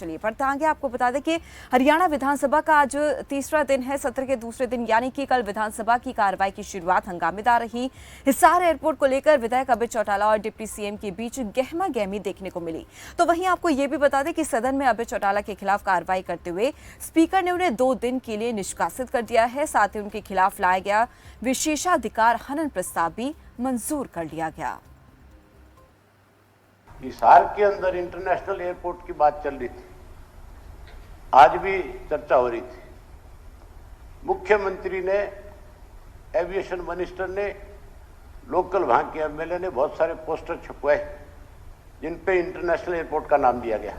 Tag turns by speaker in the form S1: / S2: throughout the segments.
S1: चलिए पढ़ते आगे। आपको बता दें कि हरियाणा विधानसभा का आज तीसरा दिन है। सत्र के दूसरे दिन यानी कि कल विधानसभा की कार्रवाई की शुरुआत हंगामेदार रही। हिसार एयरपोर्ट को लेकर विधायक अभय चौटाला और डिप्टी सीएम के बीच गहमा गहमी देखने को मिली। तो वहीं आपको ये भी बता दें कि सदन में अभय चौटाला के खिलाफ कार्रवाई करते हुए स्पीकर ने उन्हें 2 दिन के लिए निष्कासित कर दिया है। साथ ही उनके खिलाफ लाया गया विशेषाधिकार हनन प्रस्ताव भी मंजूर कर लिया गया।
S2: हिसार के अंदर इंटरनेशनल एयरपोर्ट की बात चल रही थी, आज भी चर्चा हो रही थी। मुख्यमंत्री ने, एविएशन मिनिस्टर ने, लोकल वहां के एमएलए ने बहुत सारे पोस्टर छपवाए जिन पे इंटरनेशनल एयरपोर्ट का नाम दिया गया।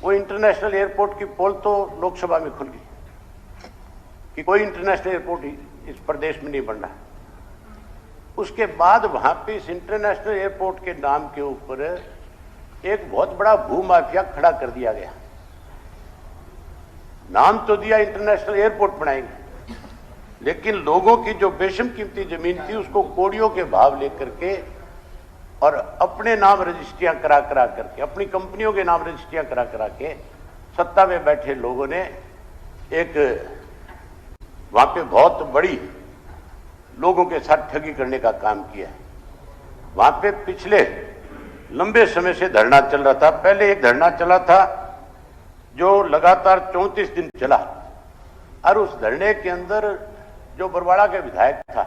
S2: वो इंटरनेशनल एयरपोर्ट की पोल तो लोकसभा में खुल गई कि कोई इंटरनेशनल एयरपोर्ट इस प्रदेश में नहीं बन रहा। उसके बाद वहां पे इस इंटरनेशनल एयरपोर्ट के नाम के ऊपर एक बहुत बड़ा भूमाफिया खड़ा कर दिया गया। नाम तो दिया इंटरनेशनल एयरपोर्ट बनाएंगे, लेकिन लोगों की जो बेशम कीमती जमीन थी उसको कोड़ियों के भाव लेकर के और अपने नाम रजिस्ट्रियां करा करके, अपनी कंपनियों के नाम रजिस्ट्रियां करा के सत्ता में बैठे लोगों ने एक वहां पे बहुत बड़ी लोगों के साथ ठगी करने का काम किया है। वहां पे पिछले लंबे समय से धरना चल रहा था। पहले एक धरना चला था जो लगातार 34 दिन चला, और उस धरने के अंदर जो बरवाड़ा के विधायक था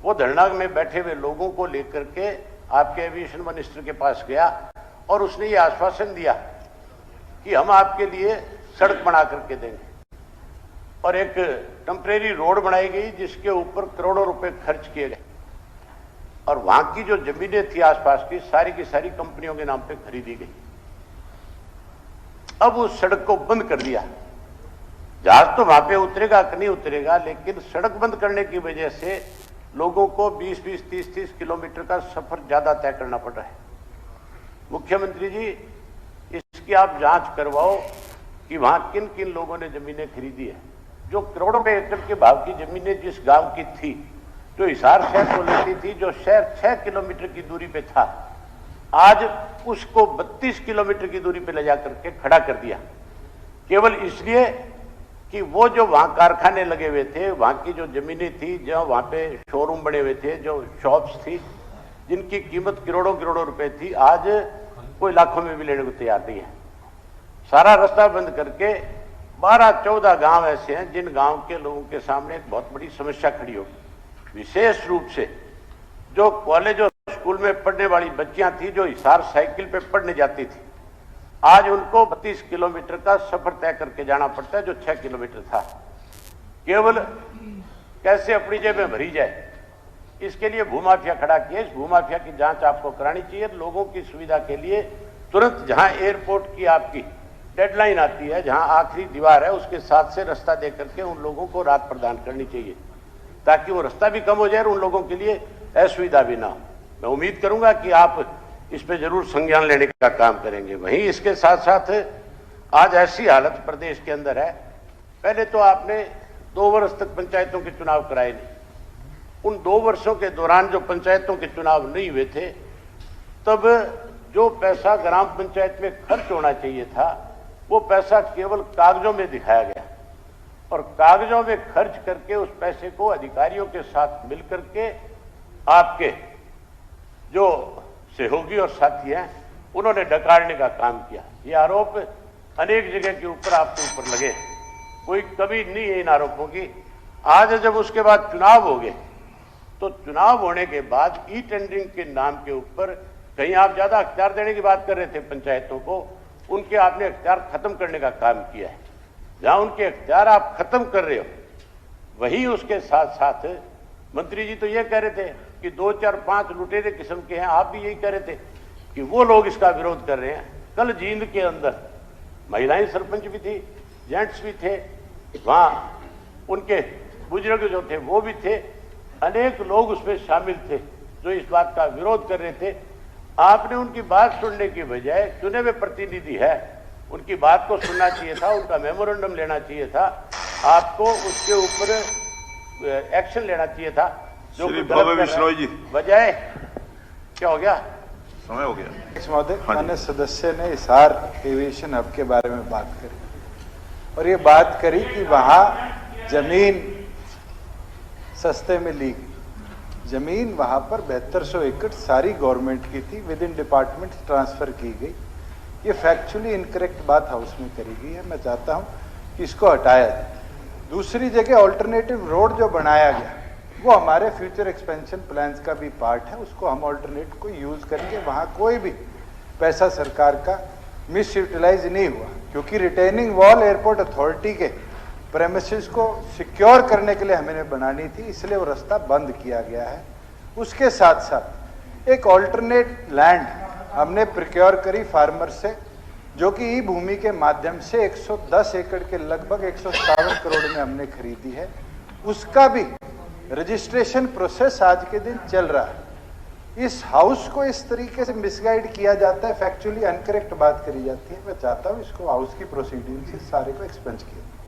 S2: वो धरना में बैठे हुए लोगों को लेकर के आपके एविएशन मिनिस्टर के पास गया और उसने ये आश्वासन दिया कि हम आपके लिए सड़क बना करके देंगे, और एक टेम्परेरी रोड बनाई गई जिसके ऊपर करोड़ों रुपए खर्च किए गए, और वहां की जो जमीनें थी आसपास की सारी कंपनियों के नाम पे खरीदी गई। अब उस सड़क को बंद कर दिया। जहाज तो वहां पे उतरेगा कि नहीं उतरेगा, लेकिन सड़क बंद करने की वजह से लोगों को 20-20, 30-30 किलोमीटर का सफर ज्यादा तय करना पड़ रहा है। मुख्यमंत्री जी, इसकी आप जांच करवाओ कि वहां किन किन लोगों ने जमीनें खरीदी है। जो करोड़ों के एकड़ के भाव की जमीनें जिस गांव की थी, जो हिसार शहर को लगती थी, जो शहर 6 किलोमीटर की दूरी पे था, आज उसको 32 किलोमीटर की दूरी पे ले जाकर के खड़ा कर दिया, केवल इसलिए कि वो जो वहां कारखाने लगे हुए थे, वहां की जो जमीनें थी, जो वहां पे शोरूम बने हुए थे, जो शॉप्स थी जिनकी कीमत करोड़ों रुपए थी, आज कोई लाखों में भी लेने को तैयार नहीं है। सारा रास्ता बंद करके 12-14 गांव ऐसे हैं जिन गांव के लोगों के सामने एक बहुत बड़ी समस्या खड़ी होगी। विशेष रूप से जो कॉलेज और स्कूल में पढ़ने वाली बच्चियां थी, जो हिसार साइकिल पे पढ़ने जाती थी, आज उनको 32 किलोमीटर का सफर तय करके जाना पड़ता है जो 6 किलोमीटर था। केवल कैसे अपनी जेब में भरी जाए, इसके लिए भूमाफिया खड़ा किया। इस भूमाफिया की जांच आपको करानी चाहिए। लोगों की सुविधा के लिए तुरंत जहां एयरपोर्ट की आपकी डेडलाइन आती है, जहां आखिरी दीवार है, उसके साथ से रास्ता दे करके उन लोगों को राहत प्रदान करनी चाहिए, ताकि वो रास्ता भी कम हो जाए और उन लोगों के लिए असुविधा भी ना हो। मैं उम्मीद करूंगा कि आप इस पे जरूर संज्ञान लेने का काम करेंगे। वहीं इसके साथ साथ आज ऐसी हालत प्रदेश के अंदर है, पहले तो आपने 2 वर्ष तक पंचायतों के चुनाव कराए नहीं। उन 2 वर्षों के दौरान जो पंचायतों के चुनाव नहीं हुए थे, तब जो पैसा ग्राम पंचायत में खर्च होना चाहिए था, वो पैसा केवल कागजों में दिखाया गया, और कागजों में खर्च करके उस पैसे को अधिकारियों के साथ मिलकर के आपके जो सहयोगी और साथी हैं उन्होंने डकारने का काम किया। ये आरोप अनेक जगह के ऊपर आपके ऊपर लगे, कोई कमी नहीं है इन आरोपों की। आज जब उसके बाद चुनाव हो गए, तो चुनाव होने के बाद ई टेंडरिंग के नाम के ऊपर कहीं आप ज्यादा अख्तियार देने की बात कर रहे थे पंचायतों को, उनके आपने अख्तियार खत्म करने का काम किया है। जहां उनके अख्तियार आप खत्म कर रहे हो, वही उसके साथ साथ मंत्री जी तो ये कह रहे थे कि 2, 4, 5 लुटेरे किस्म के हैं। आप भी यही कह रहे थे कि वो लोग इसका विरोध कर रहे हैं। कल जींद के अंदर महिलाएं सरपंच भी थी, जेंट्स भी थे, वहां उनके बुजुर्ग जो थे वो भी थे, अनेक लोग उसमें शामिल थे जो इस बात का विरोध कर रहे थे। आपने उनकी बात सुनने की बजाय, चुने हुए प्रतिनिधि है, उनकी बात को सुनना चाहिए था, उनका मेमोरेंडम लेना चाहिए था, आपको उसके ऊपर एक्शन लेना चाहिए था। जो
S3: श्री भव्य बिश्नोई जी,
S2: बजाय क्या हो गया,
S3: समय हो गया।
S4: महोदय,
S3: हाँ जी।
S4: माननीय सदस्य ने हिसार एविएशन हब के बारे में बात करी और ये बात करी कि वहाँ जमीन सस्ते में ली गई। जमीन वहाँ पर 7200 एकड़ सारी गवर्नमेंट की थी, विद इन डिपार्टमेंट ट्रांसफर की गई। ये फैक्चुअली इनकरेक्ट बात हाउस में करी गई है। मैं चाहता हूँ कि इसको हटाया जाए। दूसरी जगह ऑल्टरनेटिव रोड जो बनाया गया वो हमारे फ्यूचर एक्सपेंशन प्लान्स का भी पार्ट है। उसको हम ऑल्टरनेट को यूज करके वहाँ कोई भी पैसा सरकार का मिस यूटिलाइज नहीं हुआ, क्योंकि रिटेनिंग वॉल एयरपोर्ट अथॉरिटी के प्रेमिसेस को सिक्योर करने के लिए हमें बनानी थी, इसलिए वो रास्ता बंद किया गया है। उसके साथ साथ एक ऑल्टरनेट लैंड हमने प्रिक्योर करी फार्मर से, जो कि ई भूमि के माध्यम से 110 एकड़ के लगभग 157 करोड़ में हमने खरीदी है। उसका भी रजिस्ट्रेशन प्रोसेस आज के दिन चल रहा है। इस हाउस को इस तरीके से मिसगाइड किया जाता है, फैक्चुअली अनकरेक्ट बात करी जाती है। मैं चाहता हूँ इसको हाउस की प्रोसीडिंग से सारे को एक्सपेंस किया।